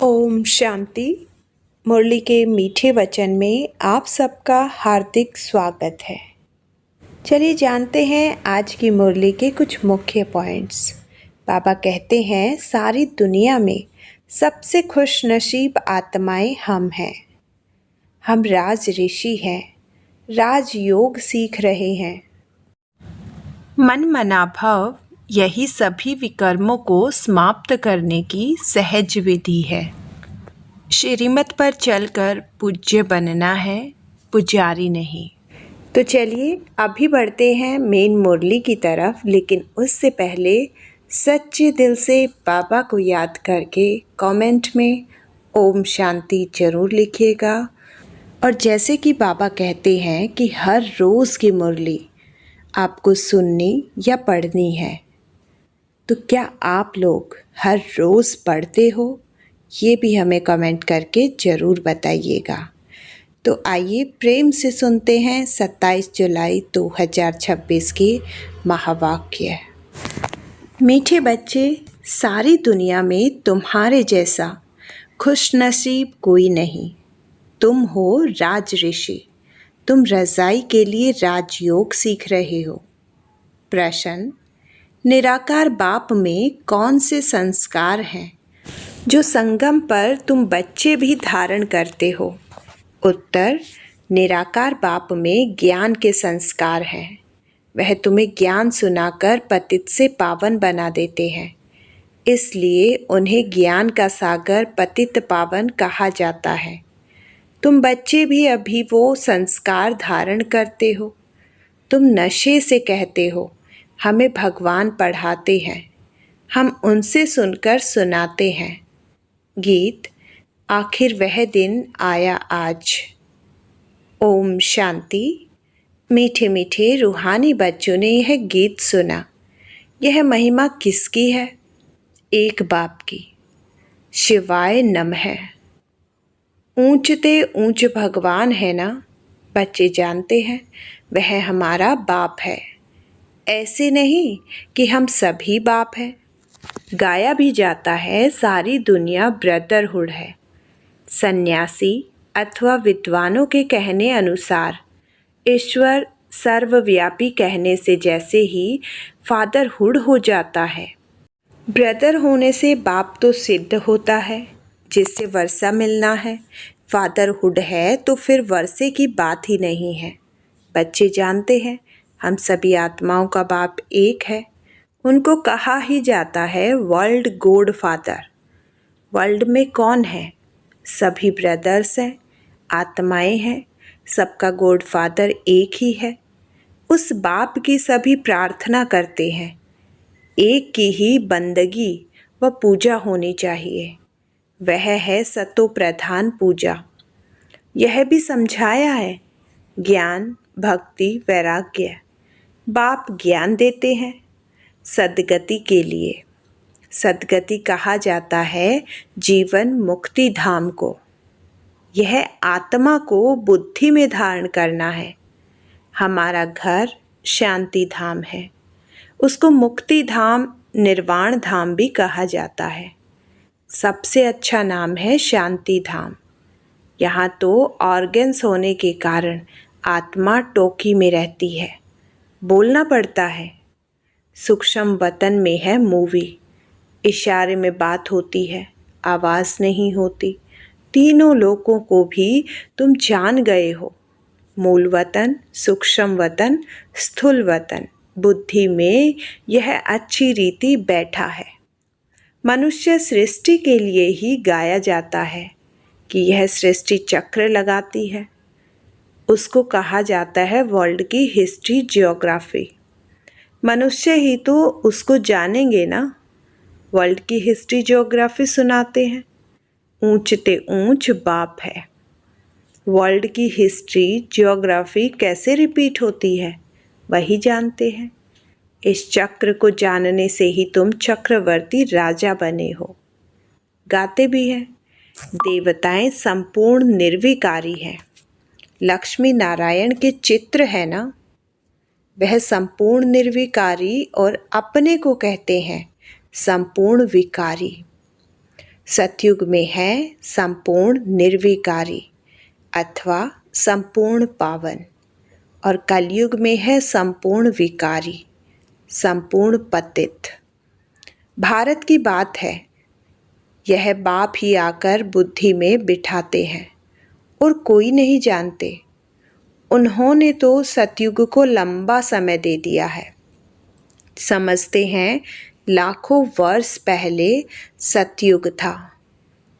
ओम शांति। मुरली के मीठे वचन में आप सबका हार्दिक स्वागत है। चलिए जानते हैं आज की मुरली के कुछ मुख्य पॉइंट्स। बाबा कहते हैं सारी दुनिया में सबसे खुश नसीब आत्माएं हम हैं। हम राज ऋषि हैं, राजयोग सीख रहे हैं। मन मनाभाव यही सभी विकर्मों को समाप्त करने की सहज विधि है। श्रीमत पर चलकर पूज्य बनना है, पुजारी नहीं। तो चलिए अभी बढ़ते हैं मेन मुरली की तरफ, लेकिन उससे पहले सच्चे दिल से बाबा को याद करके कमेंट में ओम शांति जरूर लिखिएगा। और जैसे कि बाबा कहते हैं कि हर रोज़ की मुरली आपको सुननी या पढ़नी है, तो क्या आप लोग हर रोज़ पढ़ते हो? ये भी हमें कमेंट करके ज़रूर बताइएगा। तो आइए प्रेम से सुनते हैं 27 जुलाई 2026 के महावाक्य। मीठे बच्चे, सारी दुनिया में तुम्हारे जैसा खुशनसीब कोई नहीं। तुम हो राज ऋषि। तुम रज़ाई के लिए राजयोग सीख रहे हो। प्रश्न: निराकार बाप में कौन से संस्कार हैं जो संगम पर तुम बच्चे भी धारण करते हो? उत्तर: निराकार बाप में ज्ञान के संस्कार हैं। वह तुम्हें ज्ञान सुनाकर पतित से पावन बना देते हैं, इसलिए उन्हें ज्ञान का सागर पतित पावन कहा जाता है। तुम बच्चे भी अभी वो संस्कार धारण करते हो। तुम नशे से कहते हो हमें भगवान पढ़ाते हैं, हम उनसे सुनकर सुनाते हैं। गीत: आखिर वह दिन आया आज। ओम शांति। मीठे मीठे रूहानी बच्चों ने यह गीत सुना। यह महिमा किसकी है? एक बाप की। शिवाय नमः। ऊंचते ऊंच भगवान है ना? बच्चे जानते हैं वह हमारा बाप है। ऐसे नहीं कि हम सभी बाप हैं। गाया भी जाता है सारी दुनिया ब्रदरहुड है। सन्यासी अथवा विद्वानों के कहने अनुसार ईश्वर सर्वव्यापी कहने से जैसे ही फादरहुड हो जाता है, ब्रदर होने से बाप तो सिद्ध होता है जिससे वर्षा मिलना है। फादरहुड है तो फिर वर्षे की बात ही नहीं है। बच्चे जानते हैं हम सभी आत्माओं का बाप एक है। उनको कहा ही जाता है वर्ल्ड गॉड फादर। वर्ल्ड में कौन है? सभी ब्रदर्स हैं, आत्माएं हैं। सबका गॉड फादर एक ही है। उस बाप की सभी प्रार्थना करते हैं। एक की ही बंदगी व पूजा होनी चाहिए। वह है सतो प्रधान पूजा। यह भी समझाया है ज्ञान, भक्ति, वैराग्य। बाप ज्ञान देते हैं सद्गति के लिए। सद्गति कहा जाता है जीवन मुक्ति धाम को। यह आत्मा को बुद्धि में धारण करना है। हमारा घर शांति धाम है। उसको मुक्ति धाम, निर्वाण धाम भी कहा जाता है। सबसे अच्छा नाम है शांति धाम। यहाँ तो ऑर्गन्स होने के कारण आत्मा टोकी में रहती है, बोलना पड़ता है। सूक्ष्म वतन में है मूवी, इशारे में बात होती है, आवाज़ नहीं होती। तीनों लोगों को भी तुम जान गए हो। मूल वतन, सूक्ष्म वतन, स्थूल वतन। बुद्धि में यह अच्छी रीति बैठा है। मनुष्य सृष्टि के लिए ही गाया जाता है कि यह सृष्टि चक्र लगाती है। उसको कहा जाता है वर्ल्ड की हिस्ट्री जियोग्राफी। मनुष्य ही तो उसको जानेंगे ना। वर्ल्ड की हिस्ट्री जियोग्राफी सुनाते हैं। ऊंचते ऊंच बाप है। वर्ल्ड की हिस्ट्री जियोग्राफी कैसे रिपीट होती है वही जानते हैं। इस चक्र को जानने से ही तुम चक्रवर्ती राजा बने हो। गाते भी हैं देवताएं संपूर्ण निर्विकारी हैं। लक्ष्मी नारायण के चित्र है ना, वह संपूर्ण निर्विकारी और अपने को कहते हैं संपूर्ण विकारी। सतयुग में है संपूर्ण निर्विकारी अथवा संपूर्ण पावन, और कलयुग में है संपूर्ण विकारी, संपूर्ण पतित। भारत की बात है, यह बाप ही आकर बुद्धि में बिठाते हैं और कोई नहीं जानते। उन्होंने तो सतयुग को लंबा समय दे दिया है। समझते हैं लाखों वर्ष पहले सतयुग था,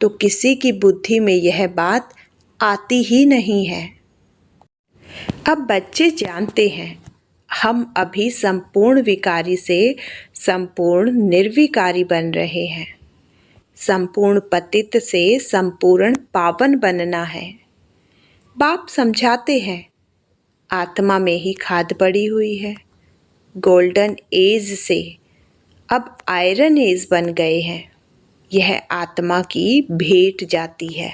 तो किसी की बुद्धि में यह बात आती ही नहीं है। अब बच्चे जानते हैं हम अभी संपूर्ण विकारी से संपूर्ण निर्विकारी बन रहे हैं। संपूर्ण पतित से संपूर्ण पावन बनना है। बाप समझाते हैं आत्मा में ही खाद पड़ी हुई है। गोल्डन एज से अब आयरन एज बन गए हैं। यह आत्मा की भेंट जाती है।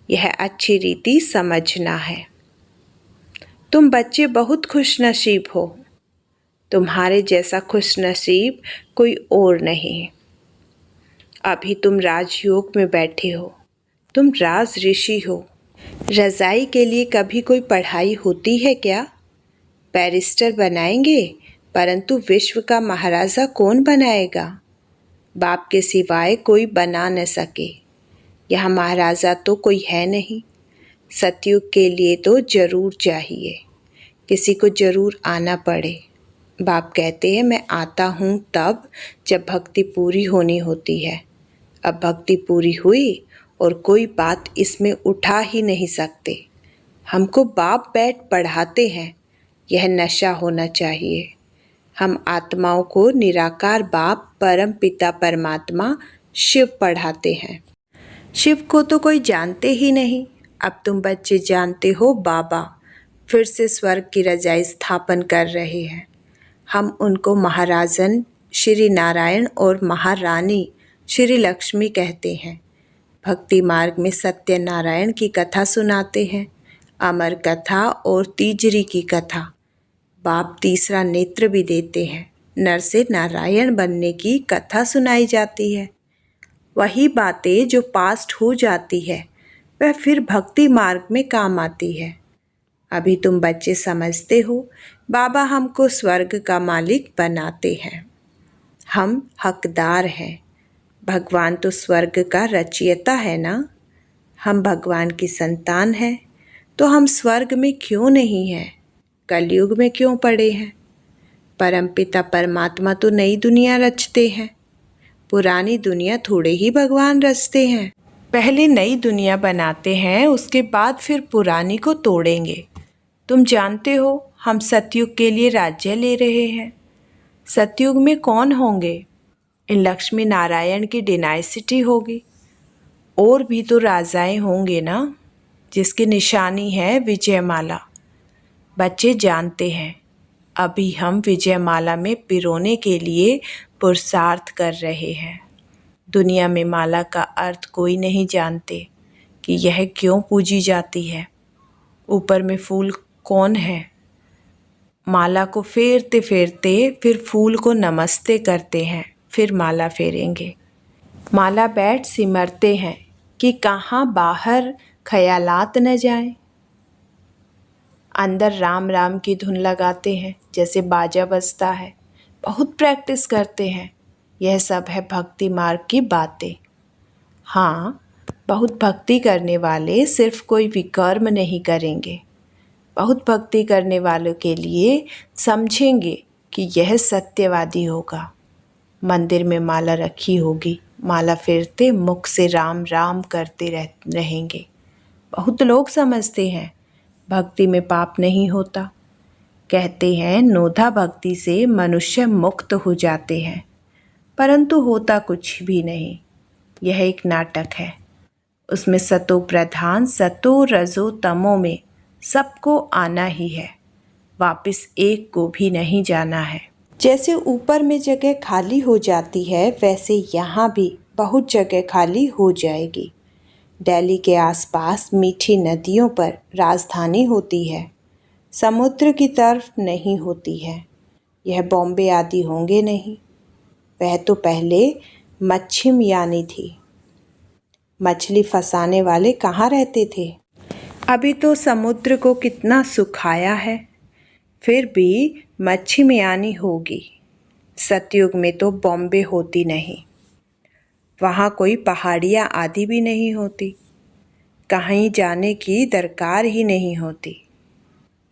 यह अच्छी रीति समझना है। तुम बच्चे बहुत खुशनसीब हो। तुम्हारे जैसा खुशनसीब कोई और नहीं। अभी तुम राजयोग में बैठे हो। तुम राज ऋषि हो। रज़ाई के लिए कभी कोई पढ़ाई होती है क्या? बैरिस्टर बनाएंगे, परंतु विश्व का महाराजा कौन बनाएगा? बाप के सिवाय कोई बना न सके। यहाँ महाराजा तो कोई है नहीं। सतयुग के लिए तो जरूर चाहिए, किसी को जरूर आना पड़े। बाप कहते हैं मैं आता हूँ तब जब भक्ति पूरी होनी होती है। अब भक्ति पूरी हुई और कोई बात इसमें उठा ही नहीं सकते। हमको बाप बैठ पढ़ाते हैं, यह नशा होना चाहिए। हम आत्माओं को निराकार बाप परम पिता परमात्मा शिव पढ़ाते हैं। शिव को तो कोई जानते ही नहीं। अब तुम बच्चे जानते हो बाबा फिर से स्वर्ग की रजाई स्थापन कर रहे हैं। हम उनको महाराजन श्री नारायण और महारानी श्री लक्ष्मी कहते हैं। भक्ति मार्ग में सत्यनारायण की कथा सुनाते हैं, अमर कथा और तीजरी की कथा। बाप तीसरा नेत्र भी देते हैं। नर से नारायण बनने की कथा सुनाई जाती है। वही बातें जो पास्ट हो जाती है वह फिर भक्ति मार्ग में काम आती है। अभी तुम बच्चे समझते हो बाबा हमको स्वर्ग का मालिक बनाते हैं। हम हकदार हैं। भगवान तो स्वर्ग का रचयिता है ना। हम भगवान की संतान हैं, तो हम स्वर्ग में क्यों नहीं हैं? कलयुग में क्यों पड़े हैं? परमपिता परमात्मा तो नई दुनिया रचते हैं। पुरानी दुनिया थोड़े ही भगवान रचते हैं। पहले नई दुनिया बनाते हैं, उसके बाद फिर पुरानी को तोड़ेंगे। तुम जानते हो हम सतयुग के लिए राज्य ले रहे हैं। सतयुग में कौन होंगे? इन लक्ष्मी नारायण की डिनाइसिटी होगी। और भी तो राजाएं होंगे ना, जिसकी निशानी है विजयमाला। बच्चे जानते हैं अभी हम विजयमाला में पिरोने के लिए पुरुषार्थ कर रहे हैं। दुनिया में माला का अर्थ कोई नहीं जानते कि यह क्यों पूजी जाती है। ऊपर में फूल कौन है? माला को फेरते फेरते फिर फूल को नमस्ते करते हैं, फिर माला फेरेंगे। माला बैठ सिमरते हैं कि कहाँ बाहर ख्यालात न जाएं। अंदर राम राम की धुन लगाते हैं, जैसे बाजा बजता है। बहुत प्रैक्टिस करते हैं। यह सब है भक्ति मार्ग की बातें। हाँ, बहुत भक्ति करने वाले सिर्फ कोई विकर्म नहीं करेंगे। बहुत भक्ति करने वालों के लिए समझेंगे कि यह सत्यवादी होगा। मंदिर में माला रखी होगी, माला फेरते मुख से राम राम करते रहेंगे। बहुत लोग समझते हैं भक्ति में पाप नहीं होता। कहते हैं नोधा भक्ति से मनुष्य मुक्त हो जाते हैं, परंतु होता कुछ भी नहीं। यह एक नाटक है। उसमें सतो प्रधान सतो रजो तमो में सबको आना ही है। वापस एक को भी नहीं जाना है। जैसे ऊपर में जगह खाली हो जाती है, वैसे यहाँ भी बहुत जगह खाली हो जाएगी। दिल्ली के आसपास मीठी नदियों पर राजधानी होती है, समुद्र की तरफ नहीं होती है। यह बॉम्बे आदि होंगे नहीं। वह तो पहले मच्छिम यानी थी। मछली फंसाने वाले कहाँ रहते थे। अभी तो समुद्र को कितना सुखाया है, फिर भी मच्छी में आनी होगी। सतयुग में तो बॉम्बे होती नहीं, वहाँ कोई पहाड़ियाँ आदि भी नहीं होती, कहीं जाने की दरकार ही नहीं होती।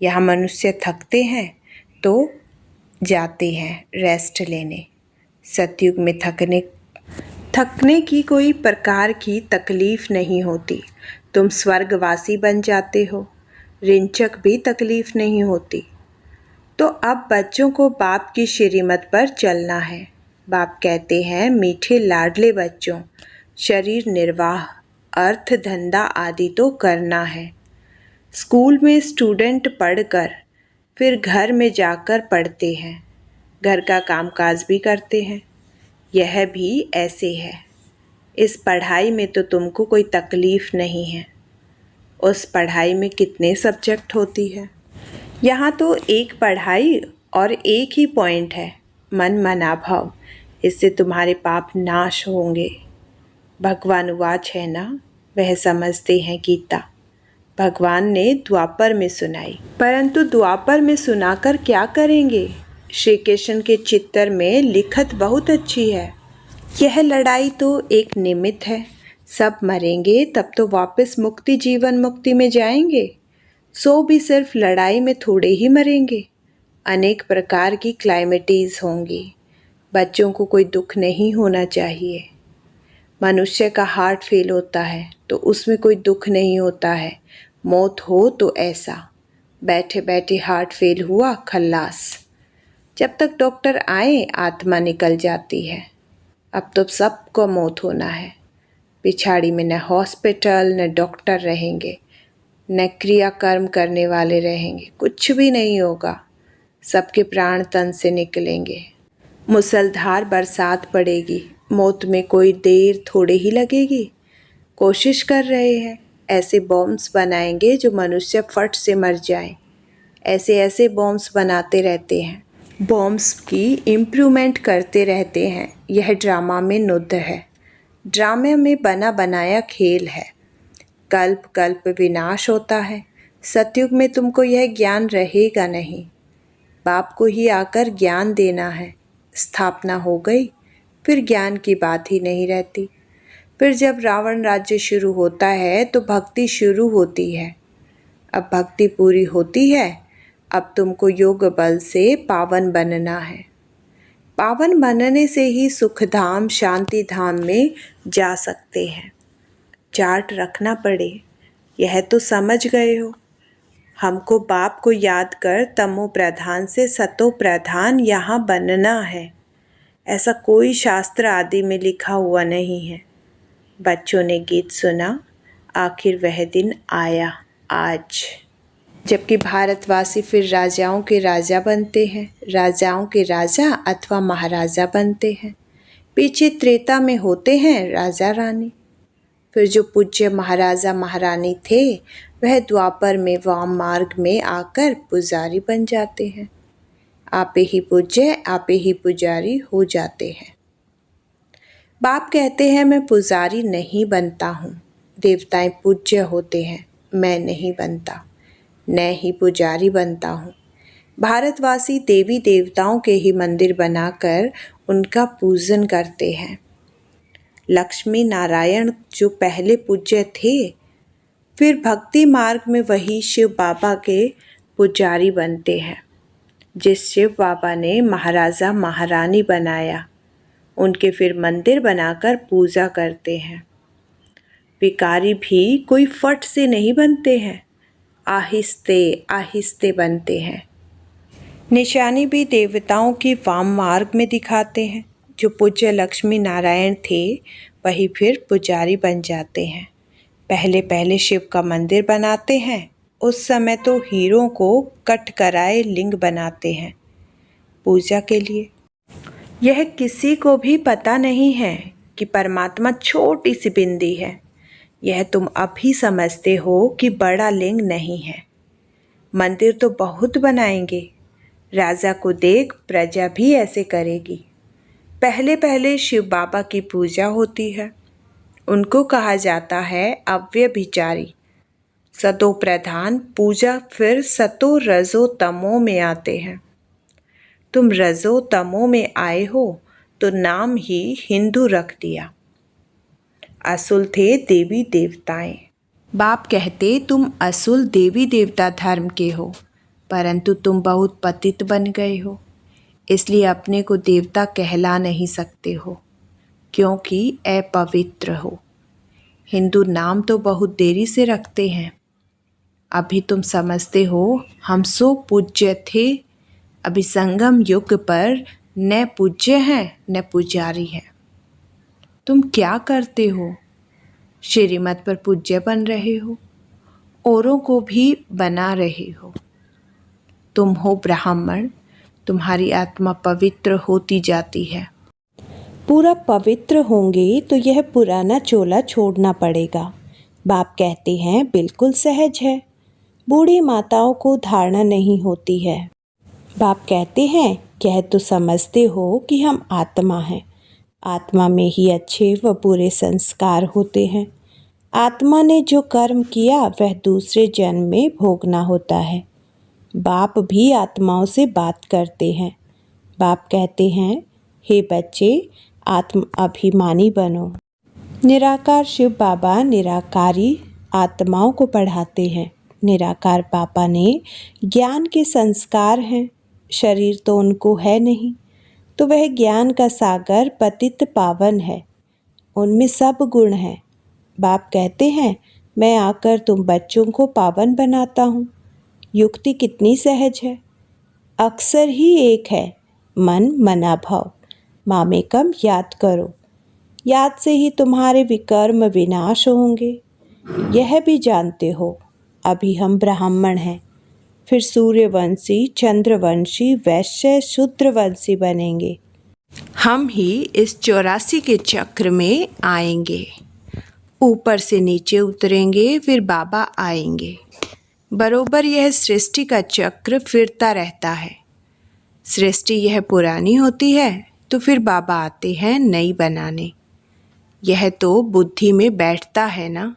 यहाँ मनुष्य थकते हैं तो जाते हैं रेस्ट लेने। सतयुग में थकने की कोई प्रकार की तकलीफ़ नहीं होती। तुम स्वर्गवासी बन जाते हो, रिंचक भी तकलीफ़ नहीं होती। तो अब बच्चों को बाप की श्रीमत पर चलना है। बाप कहते हैं, मीठे लाडले बच्चों, शरीर निर्वाह, अर्थ धंधा आदि तो करना है। स्कूल में स्टूडेंट पढ़कर फिर घर में जाकर पढ़ते हैं, घर का कामकाज भी करते हैं। यह भी ऐसे है। इस पढ़ाई में तो तुमको कोई तकलीफ़ नहीं है। उस पढ़ाई में कितने सब्जेक्ट होती है। यहाँ तो एक पढ़ाई और एक ही पॉइंट है, मन मना भाव। इससे तुम्हारे पाप नाश होंगे। भगवान वाच है ना, वह समझते हैं गीता। भगवान ने द्वापर में सुनाई, परंतु द्वापर में सुनाकर क्या करेंगे। श्री कृष्ण के चित्तर में लिखत बहुत अच्छी है। यह लड़ाई तो एक निमित्त है, सब मरेंगे तब तो वापस मुक्ति जीवन मुक्ति में जाएंगे। सो भी सिर्फ लड़ाई में थोड़े ही मरेंगे, अनेक प्रकार की क्लाइमेटीज़ होंगी। बच्चों को कोई दुख नहीं होना चाहिए। मनुष्य का हार्ट फेल होता है तो उसमें कोई दुख नहीं होता है। मौत हो तो ऐसा, बैठे बैठे हार्ट फेल हुआ, खल्लास। जब तक डॉक्टर आए आत्मा निकल जाती है। अब तो सबको मौत होना है। पिछाड़ी में न हॉस्पिटल न डॉक्टर रहेंगे, न क्रियाकर्म करने वाले रहेंगे, कुछ भी नहीं होगा। सबके प्राण तन से निकलेंगे। मूसलधार बरसात पड़ेगी, मौत में कोई देर थोड़े ही लगेगी। कोशिश कर रहे हैं, ऐसे बॉम्ब्स बनाएंगे जो मनुष्य फट से मर जाए। ऐसे ऐसे बॉम्ब्स बनाते रहते हैं, बॉम्ब्स की इम्प्रूवमेंट करते रहते हैं। यह ड्रामा में नुद्ध है, ड्रामे में बना बनाया खेल है। कल्प कल्प विनाश होता है। सतयुग में तुमको यह ज्ञान रहेगा नहीं। बाप को ही आकर ज्ञान देना है। स्थापना हो गई, फिर ज्ञान की बात ही नहीं रहती। फिर जब रावण राज्य शुरू होता है तो भक्ति शुरू होती है। अब भक्ति पूरी होती है, अब तुमको योग बल से पावन बनना है। पावन बनने से ही सुखधाम शांति धाम में जा सकते हैं। चार्ट रखना पड़े, यह तो समझ गए हो। हमको बाप को याद कर तमो प्रधान से सतो प्रधान यहाँ बनना है। ऐसा कोई शास्त्र आदि में लिखा हुआ नहीं है। बच्चों ने गीत सुना, आखिर वह दिन आया आज, जबकि भारतवासी फिर राजाओं के राजा बनते हैं, राजाओं के राजा अथवा महाराजा बनते हैं। पीछे त्रेता में होते हैं राजा रानी। फिर जो पूज्य महाराजा महारानी थे वह द्वापर में वाम मार्ग में आकर पुजारी बन जाते हैं। आपे ही पूज्य आपे ही पुजारी हो जाते हैं। बाप कहते हैं, मैं पुजारी नहीं बनता हूँ। देवताएं पूज्य होते हैं, मैं नहीं बनता, न ही पुजारी बनता हूँ। भारतवासी देवी देवताओं के ही मंदिर बनाकर उनका पूजन करते हैं। लक्ष्मी नारायण जो पहले पूज्य थे, फिर भक्ति मार्ग में वही शिव बाबा के पुजारी बनते हैं। जिस शिव बाबा ने महाराजा महारानी बनाया, उनके फिर मंदिर बनाकर पूजा करते हैं। भिखारी भी कोई फट से नहीं बनते हैं, आहिस्ते आहिस्ते बनते हैं। निशानी भी देवताओं की वाम मार्ग में दिखाते हैं। जो पूज्य लक्ष्मी नारायण थे वही फिर पुजारी बन जाते हैं। पहले पहले शिव का मंदिर बनाते हैं, उस समय तो हीरों को कट कराए लिंग बनाते हैं पूजा के लिए। यह किसी को भी पता नहीं है कि परमात्मा छोटी सी बिंदी है। यह तुम अभी समझते हो कि बड़ा लिंग नहीं है। मंदिर तो बहुत बनाएंगे, राजा को देख प्रजा भी ऐसे करेगी। पहले पहले शिव बाबा की पूजा होती है, उनको कहा जाता है अव्यभिचारी। सतो प्रधान पूजा फिर सतो रजो तमो में आते हैं। तुम रजो तमो में आए हो तो नाम ही हिंदू रख दिया। असुल थे देवी देवताएं। बाप कहते तुम असुल देवी देवता धर्म के हो, परंतु तुम बहुत पतित बन गए हो, इसलिए अपने को देवता कहला नहीं सकते हो, क्योंकि अपवित्र हो। हिंदू नाम तो बहुत देरी से रखते हैं। अभी तुम समझते हो हम सो पूज्य थे, अभी संगम युग पर न पूज्य हैं न पुजारी हैं। तुम क्या करते हो? श्रीमत पर पूज्य बन रहे हो, औरों को भी बना रहे हो। तुम हो ब्राह्मण, तुम्हारी आत्मा पवित्र होती जाती है। पूरा पवित्र होंगे तो यह पुराना चोला छोड़ना पड़ेगा। बाप कहते हैं बिल्कुल सहज है, बूढ़ी माताओं को धारणा नहीं होती है। बाप कहते हैं यह तो समझते हो कि हम आत्मा हैं, आत्मा में ही अच्छे व बुरे संस्कार होते हैं। आत्मा ने जो कर्म किया वह दूसरे जन्म में भोगना होता है। बाप भी आत्माओं से बात करते हैं। बाप कहते हैं हे बच्चे, आत्म अभिमानी बनो। निराकार शिव बाबा निराकारी आत्माओं को पढ़ाते हैं। निराकार बाबा ने ज्ञान के संस्कार हैं, शरीर तो उनको है नहीं, तो वह ज्ञान का सागर पतित पावन है, उनमें सब गुण हैं। बाप कहते हैं मैं आकर तुम बच्चों को पावन बनाता हूँ। युक्ति कितनी सहज है, अक्सर ही एक है, मन मना भाव। मामेकम याद करो, याद से ही तुम्हारे विकर्म विनाश होंगे। यह भी जानते हो अभी हम ब्राह्मण हैं, फिर सूर्यवंशी, चंद्रवंशी, वैश्य, शूद्रवंशी बनेंगे। हम ही इस 84 के चक्र में आएंगे, ऊपर से नीचे उतरेंगे, फिर बाबा आएंगे। बरोबर यह सृष्टि का चक्र फिरता रहता है। सृष्टि यह पुरानी होती है तो फिर बाबा आते हैं नई बनाने। यह तो बुद्धि में बैठता है ना,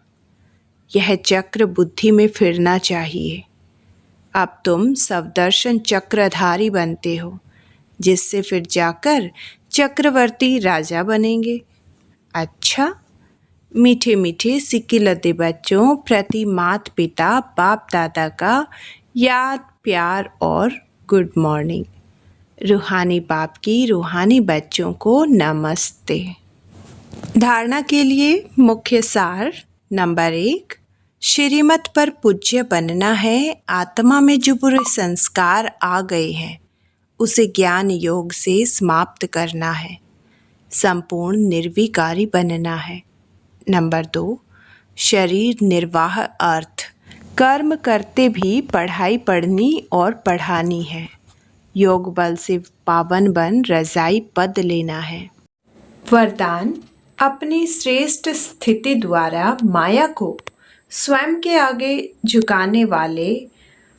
यह चक्र बुद्धि में फिरना चाहिए। अब तुम सवदर्शन चक्रधारी बनते हो, जिससे फिर जाकर चक्रवर्ती राजा बनेंगे। अच्छा, मीठे मीठे सिक्किलते बच्चों प्रति माता पिता बाप दादा का याद प्यार और गुड मॉर्निंग। रूहानी बाप की रूहानी बच्चों को नमस्ते। धारणा के लिए मुख्य सार नंबर 1, श्रीमत पर पूज्य बनना है। आत्मा में जो बुरे संस्कार आ गए हैं उसे ज्ञान योग से समाप्त करना है, संपूर्ण निर्विकारी बनना है। नंबर 2, शरीर निर्वाह अर्थ कर्म करते भी पढ़ाई पढ़नी और पढ़ानी है। योग बल से पावन बन रजाई पद लेना है। वरदान, अपनी श्रेष्ठ स्थिति द्वारा माया को स्वयं के आगे झुकाने वाले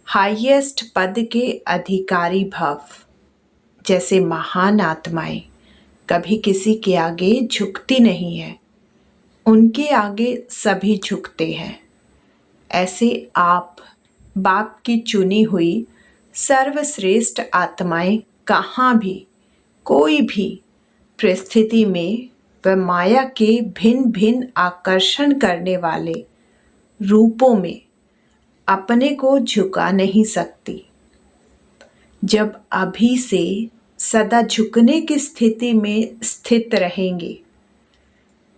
हाईएस्ट पद के अधिकारी भव। जैसे महान आत्माएं कभी किसी के आगे झुकती नहीं है, उनके आगे सभी झुकते हैं। ऐसे आप बाप की चुनी हुई सर्वश्रेष्ठ आत्माएं कहाँ भी कोई भी परिस्थिति में व माया के भिन्न भिन्न आकर्षण करने वाले रूपों में अपने को झुका नहीं सकती। जब अभी से सदा झुकने की स्थिति में स्थित रहेंगे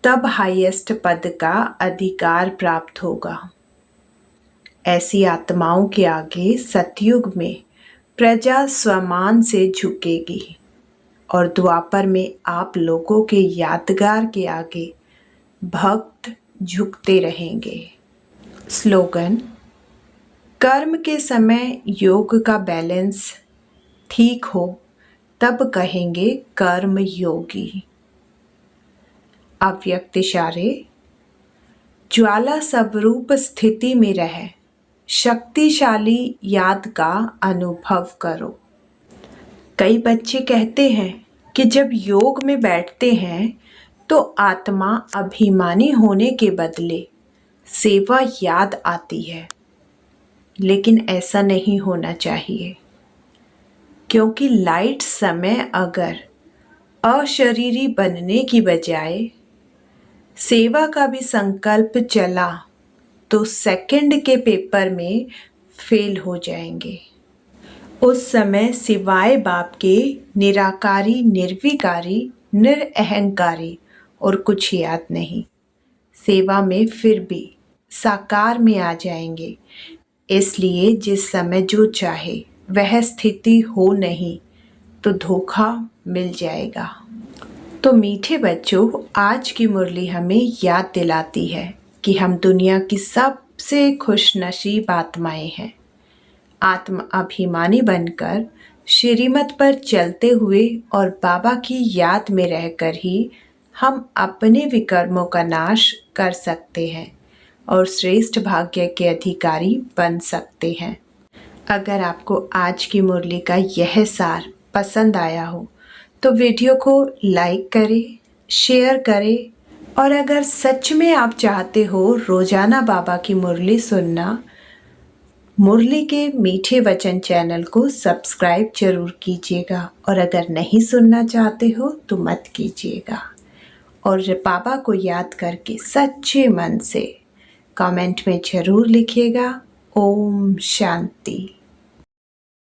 तब हाईएस्ट पद का अधिकार प्राप्त होगा। ऐसी आत्माओं के आगे सतयुग में प्रजा स्वमान से झुकेगी और द्वापर में आप लोगों के यादगार के आगे भक्त झुकते रहेंगे। स्लोगन, कर्म के समय योग का बैलेंस ठीक हो तब कहेंगे कर्म योगी। अव्यक्त इशारे, ज्वाला स्वरूप स्थिति में रह शक्तिशाली याद का अनुभव करो। कई बच्चे कहते हैं कि जब योग में बैठते हैं तो आत्मा अभिमानी होने के बदले सेवा याद आती है। लेकिन ऐसा नहीं होना चाहिए, क्योंकि लाइट समय अगर अशरीरी बनने की बजाय सेवा का भी संकल्प चला तो सेकंड के पेपर में फेल हो जाएंगे। उस समय सिवाय बाप के निराकारी, निर्विकारी, निरअहंकारी और कुछ याद नहीं। सेवा में फिर भी साकार में आ जाएंगे। इसलिए जिस समय जो चाहे वह स्थिति हो नहीं तो धोखा मिल जाएगा। तो मीठे बच्चों, आज की मुरली हमें याद दिलाती है कि हम दुनिया की सबसे खुशनसीब आत्माएं हैं। आत्म अभिमानी बनकर श्रीमत पर चलते हुए और बाबा की याद में रहकर ही हम अपने विकर्मों का नाश कर सकते हैं और श्रेष्ठ भाग्य के अधिकारी बन सकते हैं। अगर आपको आज की मुरली का यह सार पसंद आया हो तो वीडियो को लाइक करें, शेयर करें और अगर सच में आप चाहते हो रोजाना बाबा की मुरली सुनना, मुरली के मीठे वचन चैनल को सब्सक्राइब जरूर कीजिएगा और अगर नहीं सुनना चाहते हो तो मत कीजिएगा। और बाबा को याद करके सच्चे मन से कमेंट में जरूर लिखिएगा। ओम शांति।